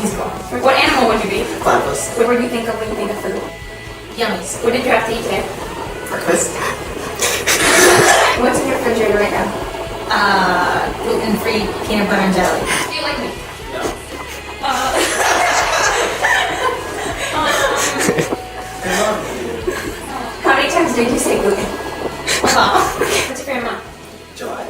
Musical. What animal would you be? Platypus. What would you think of when you think of food? Yummies. What did you have to eat today? Breakfast. What's in your refrigerator right now? Gluten-free peanut butter and jelly. Do you like me? No. How many times did you say gluten? What's your favorite month? July.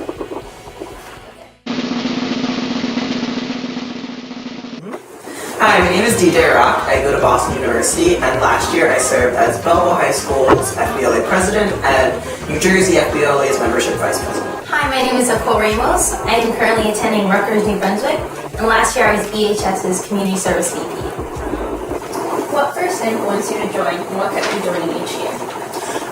Hi, my name is DJ Rock. I go to Boston University, and last year I served as Belleville High School's FBLA president and New Jersey FBLA's membership vice president. Hi, my name is Nicole Ramos. I am currently attending Rutgers, New Brunswick, and last year I was BHS's Community Service VP. What first influenced you to join, and what kept you joining each year?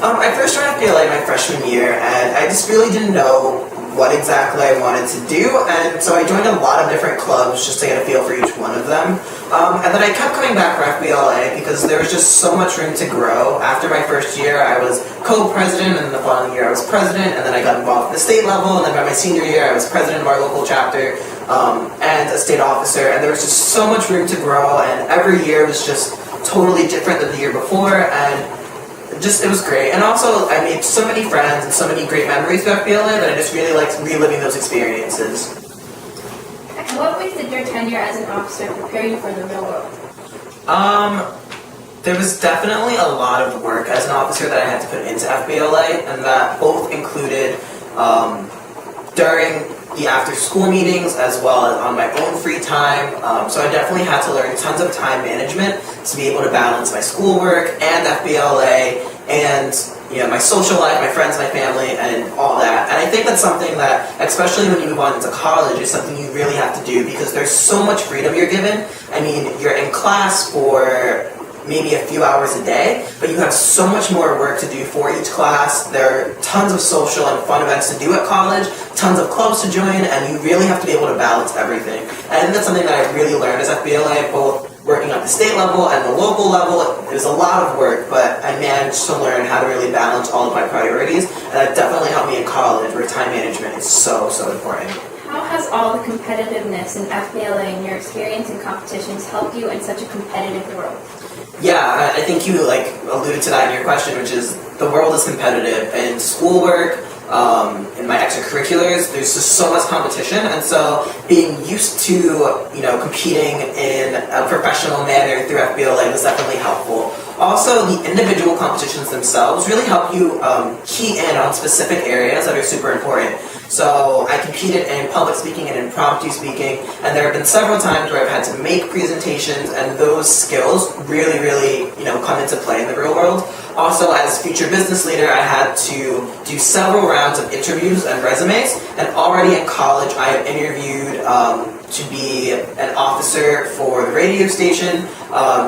I first joined FBLA my freshman year, and I just really didn't know what exactly I wanted to do, and so I joined a lot of different clubs just to get a feel for each one of them. And then I kept coming back for FBLA because there was just so much room to grow. After my first year, I was co-president, and then the following year I was president, and then I got involved at the state level, and then by my senior year I was president of our local chapter and a state officer, and there was just so much room to grow, and every year was just totally different than the year before, and it was great. And also, I made so many friends and so many great memories with FBLA that I just really liked reliving those experiences. In what ways did your tenure as an officer prepare you for the real world? There was definitely a lot of work as an officer that I had to put into FBLA, and that both included during the after-school meetings as well as on my own free time. So I definitely had to learn tons of time management to be able to balance my schoolwork and FBLA and my social life, my friends, my family, and all that. And I think that's something that, especially when you move on into college, is something you really have to do because there's so much freedom you're given. I mean, you're in class for maybe a few hours a day, but you have so much more work to do for each class. There are tons of social and fun events to do at college, tons of clubs to join, and you really have to be able to balance everything. And I think that's something that I really learned as FBLA, both working at the state level and the local level. It was a lot of work, but I managed to learn how to really balance all of my priorities, and that definitely helped me in college, where time management is so, so important. How has all the competitiveness in FBLA and your experience in competitions helped you in such a competitive world? Yeah, I think you alluded to that in your question, which is the world is competitive, and schoolwork, in my extracurriculars, there's just so much competition, and so being used to competing in a professional manner through FBLA was definitely helpful. Also, the individual competitions themselves really help you key in on specific areas that are super important. So I competed in public speaking and impromptu speaking, and there have been several times where I've had to make presentations, and those skills really, really come into play in the real world. Also, as future business leader, I had to do several rounds of interviews and resumes, and already in college I have interviewed to be an officer for the radio station,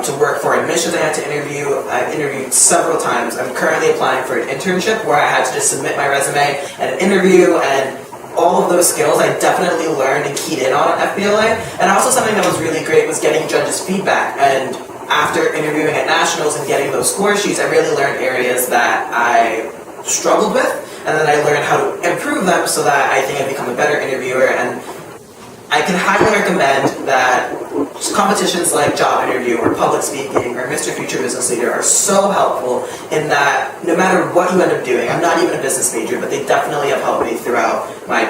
to work for admissions I had to interview. I've interviewed several times. I'm currently applying for an internship where I had to just submit my resume and an interview, and all of those skills I definitely learned and keyed in on at FBLA. And also something that was really great was getting judges' feedback, and after interviewing at nationals and getting those score sheets, I really learned areas that I struggled with, and then I learned how to improve them so that I think I've become a better interviewer. And I can highly recommend that competitions like Job Interview or Public Speaking or Mr. Future Business Leader are so helpful in that no matter what you end up doing, I'm not even a business major, but they definitely have helped me throughout my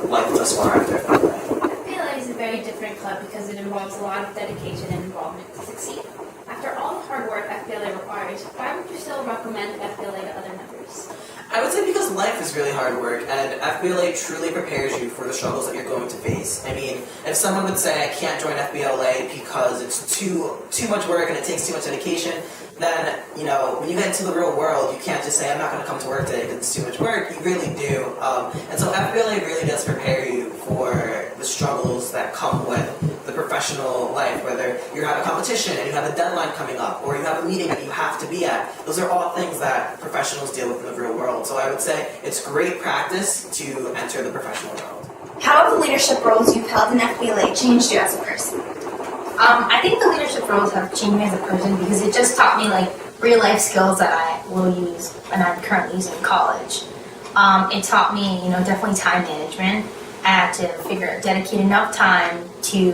life thus far after FBLA. FBLA is a very different club because it involves a lot of dedication and involvement to succeed. After all the hard work FBLA requires, why would you still recommend FBLA to other members? I would say because life is really hard work, and FBLA truly prepares you for the struggles that you're going to face. I mean, if someone would say, I can't join FBLA because it's too much work and it takes too much dedication, then, when you get into the real world, you can't just say, I'm not going to come to work today because it's too much work. You really do. And so FBLA really does prepare you for the struggles that come with the professional life, whether you have a competition and you have a deadline coming up, or you have a meeting that you have to be at. Those are all things that professionals deal with in the real world. So I would say it's great practice to enter the professional world. How have the leadership roles you've held in FBLA changed you as a person? I think the leadership roles have changed me as a person because it just taught me real life skills that I will use and I'm currently using in college. It taught me, definitely time management. I had to dedicate enough time to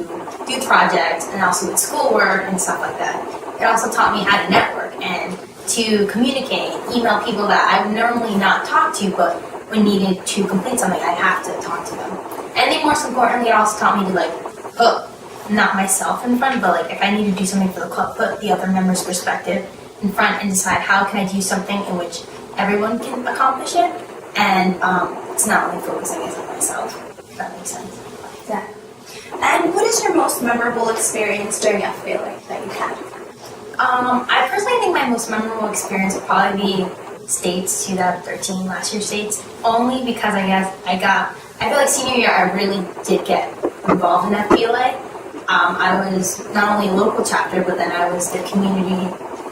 do projects and also with schoolwork and stuff like that. It also taught me how to network and to communicate, email people that I would normally not talk to, but when needed to complete something, I'd have to talk to them. And I think most importantly, it also taught me to like put not myself in front, but like if I need to do something for the club, put the other member's perspective in front and decide how can I do something in which everyone can accomplish it, and it's not only focusing on myself, if that makes sense. Yeah. And what is your most memorable experience during FBLA that you had? I personally think my most memorable experience would probably be States 2013, last year's States, only because I feel like senior year I really did get involved in FBLA. I was not only a local chapter, but then I was the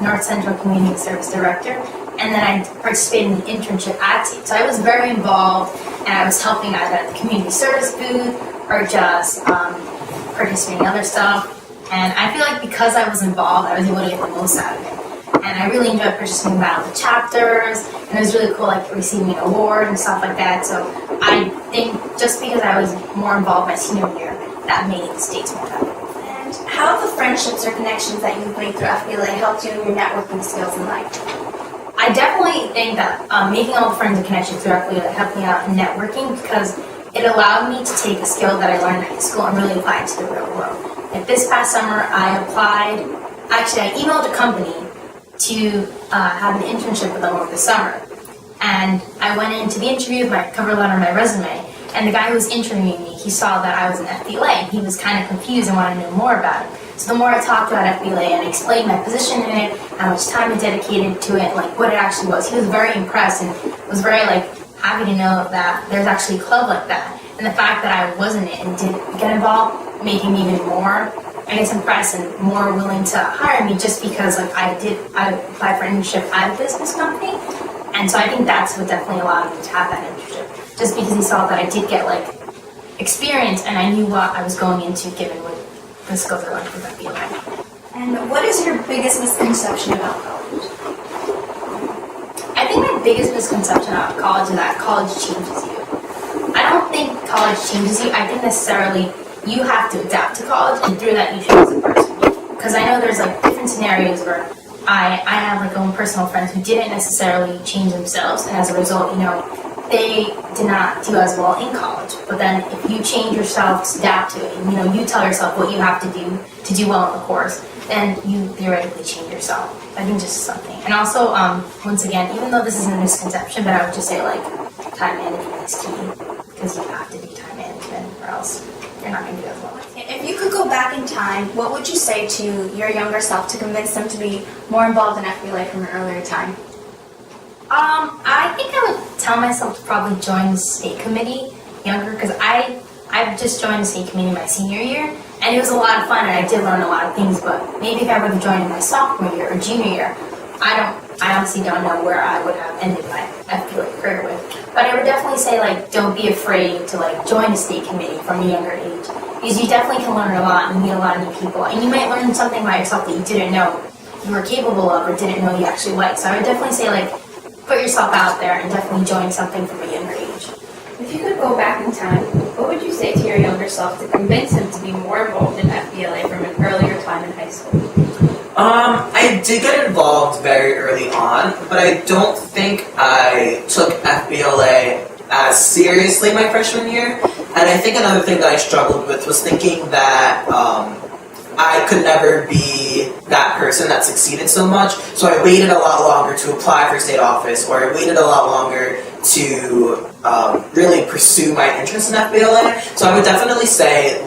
North Central Community Service Director, and then I participated in the internship at States. So I was very involved, and I was helping either at the community service booth or just participating in other stuff. And I feel like because I was involved, I was able to get the most out of it. And I really enjoyed participating in the chapters, and it was really cool, like receiving an award and stuff like that. So I think just because I was more involved my senior year, that made the States more valuable. And how have the friendships or connections that you've made through FBLA helped you in your networking skills in life? I definitely think that making all the friends and connections through FBLA helped me out in networking, because it allowed me to take a skill that I learned in high school and really apply it to the real world. Like this past summer, I emailed a company to have an internship with them over the summer. And I went into the interview with my cover letter and my resume, and the guy who was interviewing me, he saw that I was in FBLA, and he was kind of confused and wanted to know more about it. So the more I talked about FBLA and explained my position in it, how much time I dedicated to it, like what it actually was, he was very impressed and was very happy to know that there's actually a club like that. And the fact that I was in it and did get involved made him even more, impressed and more willing to hire me, just because I applied for an internship at a business company. And so I think that's what definitely allowed me to have that internship, just because he saw that I did get experience and I knew what I was going into given what the skills I learned from FBLA. And what is your biggest misconception about college? I think my biggest misconception about college is that college changes you. I don't think college changes you. I think necessarily you have to adapt to college, and through that you change as a person. Because I know there's different scenarios where I have own personal friends who didn't necessarily change themselves, and as a result, they did not do as well in college. But then if you change yourself to adapt to it, and you tell yourself what you have to do well in the course, then you theoretically change yourself. I think just something. And also, once again, even though this is a misconception, but I would just say time management is key, because you have to do time management or else you're not going to do as well. If you could go back in time, what would you say to your younger self to convince them to be more involved in FBLA from an earlier time? I think I would tell myself to probably join the state committee younger, because I've just joined the state committee my senior year, and it was a lot of fun, and I did learn a lot of things. But maybe if I would have joined in my sophomore year or junior year, I honestly don't know where I would have ended my FBLA career with. But I would definitely say don't be afraid to join the state committee from a younger age, because you definitely can learn a lot and meet a lot of new people, and you might learn something about yourself that you didn't know you were capable of or didn't know you actually liked. So I would definitely say put yourself out there and definitely join something from a younger age. If you could go back in time, what would you say to your younger self to convince him to be more involved in FBLA from an earlier time in high school? I did get involved very early on, but I don't think I took FBLA as seriously my freshman year. And I think another thing that I struggled with was thinking that I could never be that person that succeeded so much. So I waited a lot longer to apply for state office, or I waited a lot longer to really pursue my interest in FBLA. So I would definitely say,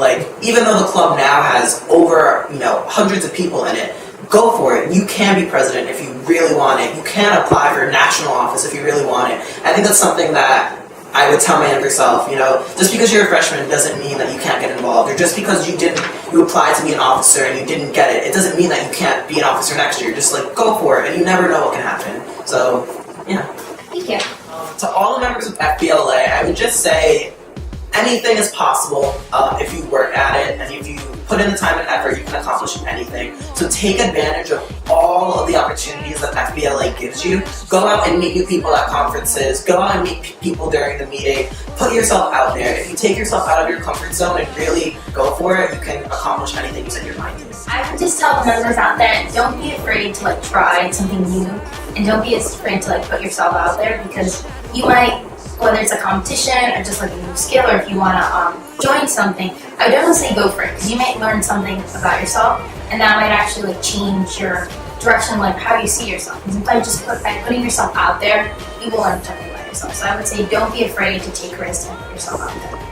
even though the club now has over, hundreds of people in it, go for it. You can be president if you really want it. You can apply for national office if you really want it. I think that's something that I would tell my younger self, just because you're a freshman doesn't mean that you can't get involved, or just because you applied to be an officer and you didn't get it doesn't mean that you can't be an officer next year. Just go for it, and you never know what can happen. So, yeah. Thank you. To all the members of FBLA, I would just say anything is possible if you work at it and if you put in the time and effort, you can accomplish anything. So take advantage of all of the opportunities that FBLA gives you. Go out and meet new people at conferences. Go out and meet people during the meeting. Put yourself out there. If you take yourself out of your comfort zone and really go for it, you can accomplish anything you set your mind to. I would just tell the members out there, don't be afraid to like try something new, and don't be afraid to like put yourself out there, because you might, whether it's a competition or just like a new skill, or if you want to join something, I would definitely say go for it, because you might learn something about yourself, and that might actually like change your direction, like how you see yourself. And by putting yourself out there, you will learn something about yourself. So I would say don't be afraid to take risks and put yourself out there.